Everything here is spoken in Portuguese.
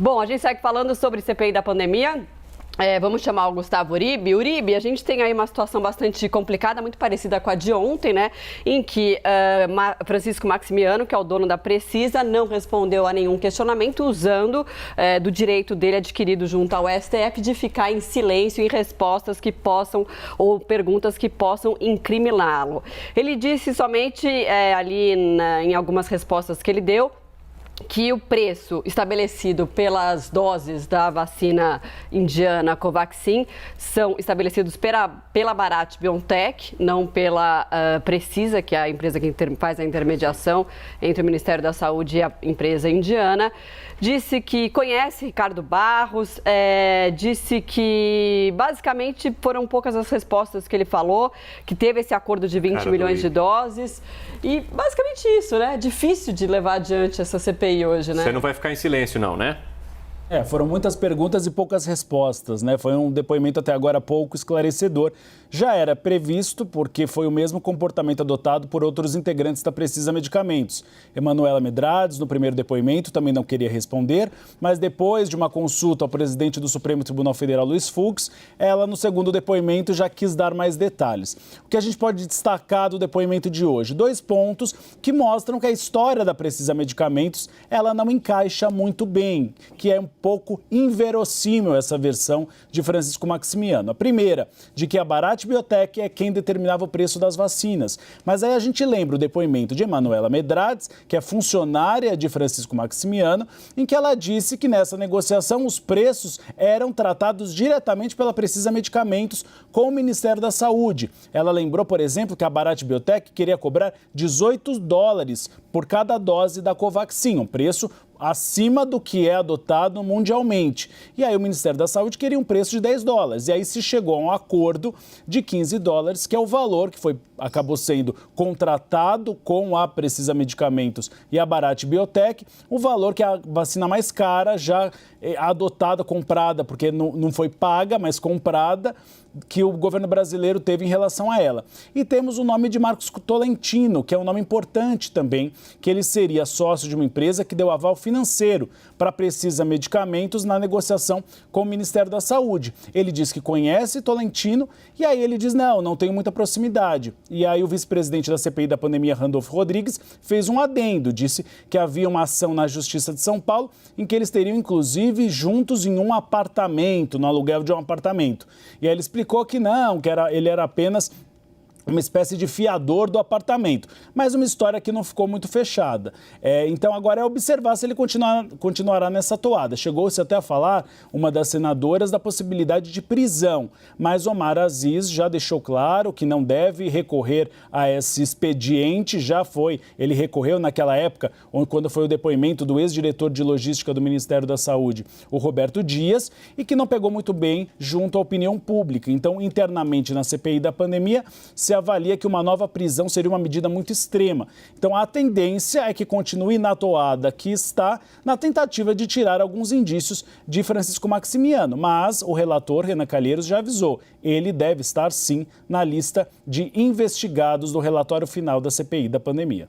Bom, a gente segue falando sobre CPI da pandemia. Vamos chamar o Gustavo Uribe. Uribe, a gente tem aí uma situação bastante complicada, muito parecida com a de ontem, né? Em que Francisco Maximiano, que é o dono da Precisa, não respondeu a nenhum questionamento, usando do direito dele adquirido junto ao STF de ficar em silêncio em respostas que possam, ou perguntas que possam incriminá-lo. Ele disse somente em algumas respostas que ele deu, que o preço estabelecido pelas doses da vacina indiana Covaxin são estabelecidos pela Bharat BioNTech, não pela Precisa, que é a empresa que faz a intermediação entre o Ministério da Saúde e a empresa indiana. Disse que conhece Ricardo Barros, disse que basicamente foram poucas as respostas que ele falou, que teve esse acordo de 20 milhões de doses e basicamente isso, né? Difícil de levar adiante essa CPI hoje, né? Você não vai ficar em silêncio não, né? Foram muitas perguntas e poucas respostas, né? Foi um depoimento até agora pouco esclarecedor. Já era previsto, porque foi o mesmo comportamento adotado por outros integrantes da Precisa Medicamentos. Emanuela Medrades, no primeiro depoimento, também não queria responder, mas depois de uma consulta ao presidente do Supremo Tribunal Federal, Luiz Fux, ela, no segundo depoimento, já quis dar mais detalhes. O que a gente pode destacar do depoimento de hoje? 2 pontos que mostram que a história da Precisa Medicamentos, ela não encaixa muito bem, que é um pouco inverossímil essa versão de Francisco Maximiano. A primeira, de que a Bharat Biotech é quem determinava o preço das vacinas. Mas aí a gente lembra o depoimento de Emanuela Medrades, que é funcionária de Francisco Maximiano, em que ela disse que nessa negociação os preços eram tratados diretamente pela Precisa Medicamentos com o Ministério da Saúde. Ela lembrou, por exemplo, que a Bharat Biotech queria cobrar $18 por cada dose da Covaxin, um preço acima do que é adotado mundialmente. E aí o Ministério da Saúde queria um preço de $10. E aí se chegou a um acordo de $15, que é o valor que acabou sendo contratado com a Precisa Medicamentos e a Bharat Biotech, o valor que é a vacina mais cara, já adotada, comprada, porque não foi paga, mas comprada, que o governo brasileiro teve em relação a ela. E temos o nome de Marcos Tolentino, que é um nome importante também, que ele seria sócio de uma empresa que deu aval financeiro para Precisa Medicamentos na negociação com o Ministério da Saúde. Ele diz que conhece Tolentino e aí ele diz, não tenho muita proximidade. E aí o vice-presidente da CPI da pandemia, Randolfo Rodrigues, fez um adendo, disse que havia uma ação na Justiça de São Paulo em que eles teriam, inclusive, juntos em um apartamento, no aluguel de um apartamento. E aí ele explicou que não, ele era apenas uma espécie de fiador do apartamento, mas uma história que não ficou muito fechada. Então agora é observar se ele continuará nessa toada. Chegou-se até a falar, uma das senadoras, da possibilidade de prisão, mas Omar Aziz já deixou claro que não deve recorrer a esse expediente, ele recorreu naquela época, quando foi o depoimento do ex-diretor de logística do Ministério da Saúde, o Roberto Dias, e que não pegou muito bem junto à opinião pública. Então, internamente na CPI da pandemia, se avalia que uma nova prisão seria uma medida muito extrema. Então, a tendência é que continue na toada que está, na tentativa de tirar alguns indícios de Francisco Maximiano. Mas o relator, Renan Calheiros, já avisou, ele deve estar, sim, na lista de investigados do relatório final da CPI da pandemia.